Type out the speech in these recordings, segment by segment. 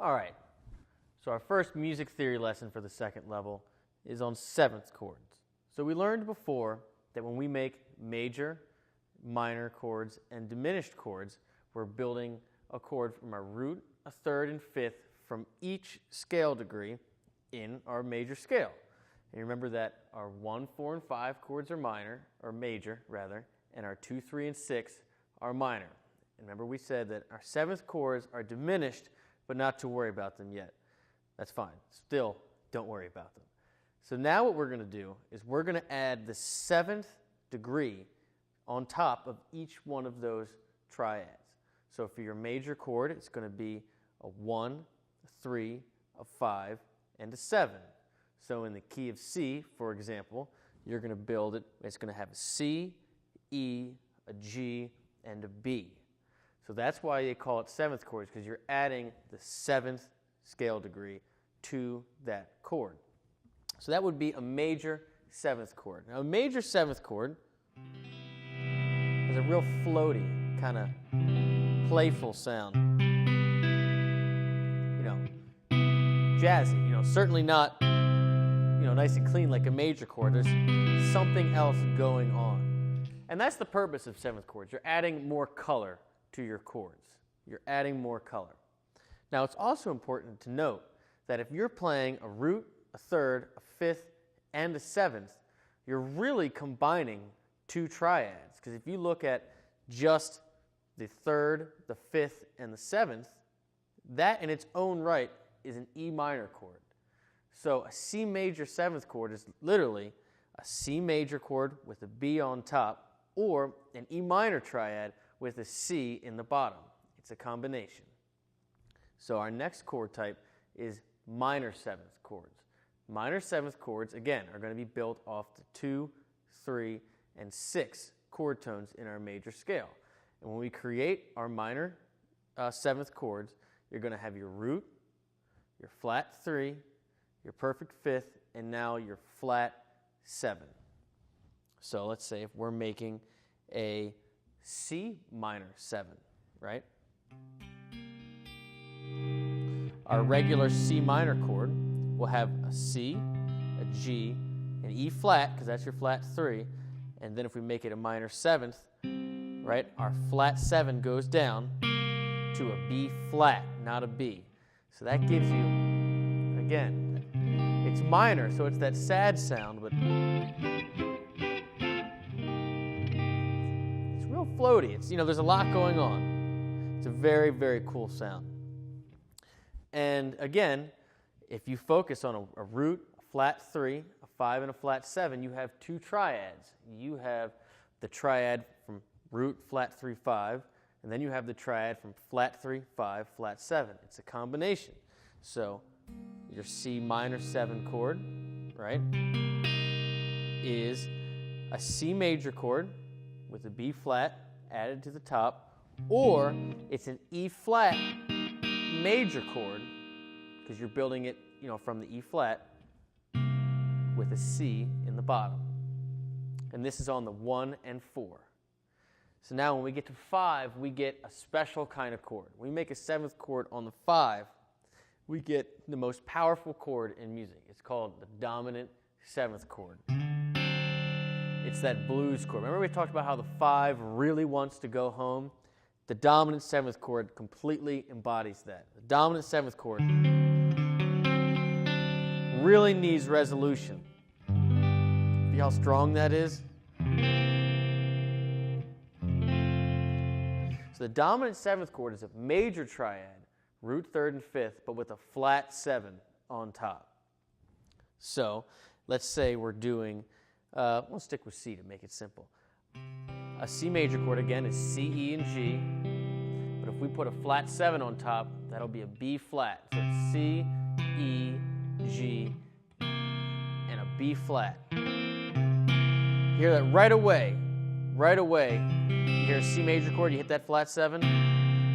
All right, so our first music theory lesson for the second level is on seventh chords. So we learned before that when we make major, minor chords, and diminished chords, we're building a chord from a root, a third, and fifth from each scale degree in our major scale. And remember that our 1, 4, and 5 chords are minor, or major rather, and our 2, 3, and 6 are minor. And remember we said that our seventh chords are diminished, but not to worry about them yet. That's fine. Still, don't worry about them. So now what we're going to do is we're going to add the seventh degree on top of each one of those triads. So for your major chord, it's going to be a 1, a 3, a 5, and a 7. So in the key of C, for example, you're going to build it. It's going to have a C, E, a G, and a B. So that's why they call it seventh chords, because you're adding the seventh scale degree to that chord. So that would be a major seventh chord. Now a major seventh chord is a real floaty, kind of playful sound. You know, jazzy, certainly not, nice and clean like a major chord. There's something else going on. And that's the purpose of seventh chords. You're adding more color to your chords. You're adding more color. Now it's also important to note that if you're playing a root, a third, a fifth, and a seventh, you're really combining two triads. Because if you look at just the third, the fifth, and the seventh, that in its own right is an E minor chord. So a C major seventh chord is literally a C major chord with a B on top, or an E minor triad with a C in the bottom. It's a combination. So our next chord type is minor seventh chords. Minor seventh chords, again, are going to be built off the 2, 3, and 6 chord tones in our major scale. And when we create our minor seventh chords, you're going to have your root, your flat 3, your perfect fifth, and now your flat 7. So let's say if we're making a C minor 7, right? Our regular C minor chord will have a C, a G, an E flat, because that's your flat 3, and then if we make it a minor seventh, right, our flat 7 goes down to a B flat, not a B. So that gives you, again, it's minor, so it's that sad sound, but it's real floaty. It's, there's a lot going on. It's a very, very cool sound. And again, if you focus on a root, a flat 3, a 5, and a flat 7, you have two triads. You have the triad from root, flat 3, 5, and then you have the triad from flat 3, 5, flat 7. It's a combination. So your C minor 7 chord, right, is a C major chord with a B flat added to the top, or it's an E flat major chord, because you're building it, from the E flat with a C in the bottom. And this is on the 1 and 4. So now when we get to 5, we get a special kind of chord. When we make a seventh chord on the 5, we get the most powerful chord in music. It's called the dominant seventh chord. It's that blues chord. Remember we talked about how the 5 really wants to go home? The dominant seventh chord completely embodies that. The dominant seventh chord really needs resolution. See how strong that is? So the dominant seventh chord is a major triad, root, third, and fifth, but with a flat 7 on top. So let's say we're doing, we'll stick with C to make it simple. A C major chord, again, is C, E, and G. But if we put a flat 7 on top, that'll be a B flat. So it's C, E, G, and a B flat. You hear that right away. Right away, you hear a C major chord, you hit that flat 7.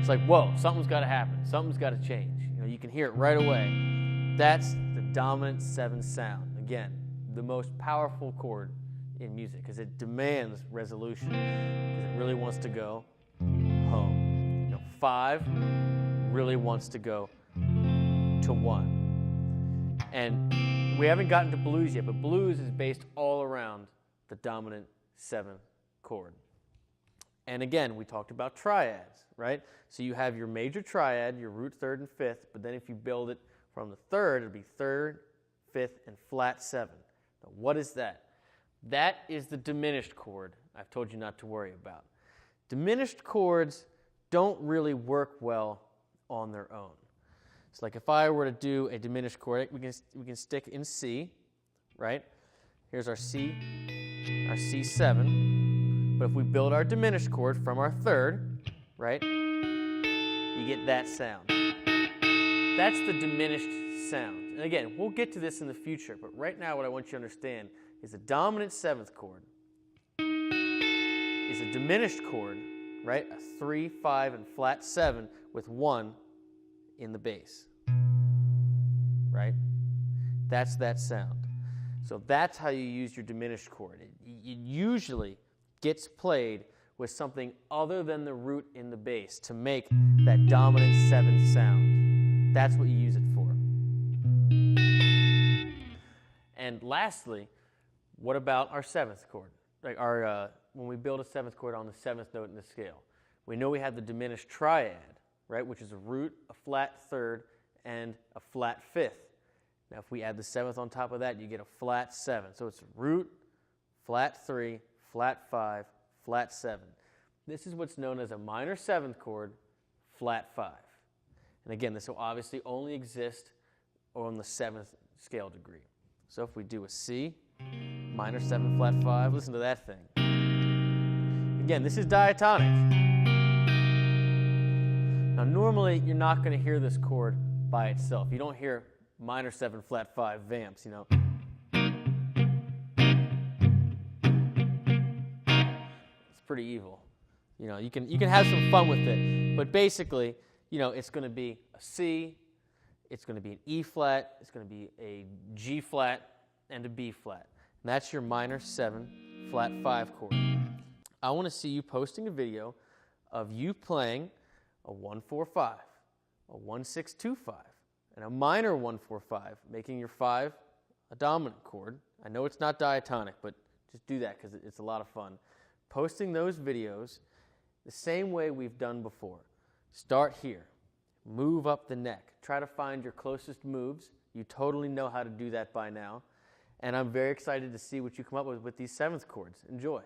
It's like, whoa, something's got to happen. Something's got to change. You can hear it right away. That's the dominant 7 sound. Again, the most powerful chord in music because it demands resolution, because it really wants to go home. 5 really wants to go to 1. And we haven't gotten to blues yet, but blues is based all around the dominant 7th chord. And again, we talked about triads, right? So you have your major triad, your root 3rd and 5th, but then if you build it from the 3rd, it'll be 3rd, 5th, and flat 7. Now, what is that? That is the diminished chord I've told you not to worry about. Diminished chords don't really work well on their own. It's like if I were to do a diminished chord, we can stick in C, right? Here's our C, our C7. But if we build our diminished chord from our 3rd, right, you get that sound. That's the diminished sound. And again, we'll get to this in the future, but right now what I want you to understand is the dominant 7th chord is a diminished chord, right? A 3, 5, and flat 7 with 1 in the bass, right? That's that sound. So that's how you use your diminished chord. It usually gets played with something other than the root in the bass to make that dominant 7th sound. That's what you use it for. And lastly, what about our 7th chord? Like when we build a 7th chord on the 7th note in the scale, we know we have the diminished triad, right, which is a root, a flat 3rd, and a flat 5th. Now, if we add the 7th on top of that, you get a flat 7. So it's root, flat 3, flat 5, flat 7. This is what's known as a minor 7th chord, flat 5. And again, this will obviously only exist on the 7th scale degree. So if we do a C, minor 7, flat 5, listen to that thing. Again, this is diatonic. Now, normally, you're not going to hear this chord by itself. You don't hear minor 7, flat 5 vamps, you know. It's pretty evil. You know, you can have some fun with it, but basically, you know, it's going to be a C, it's going to be an E flat, it's going to be a G flat, and a B flat. And that's your minor 7, flat 5 chord. I want to see you posting a video of you playing a 1-4-5, a 1-6-2-5, and a minor 1-4-5, making your 5 a dominant chord. I know it's not diatonic, but just do that because it's a lot of fun. Posting those videos the same way we've done before. Start here. Move up the neck. Try to find your closest moves. You totally know how to do that by now. And I'm very excited to see what you come up with these 7th chords. Enjoy.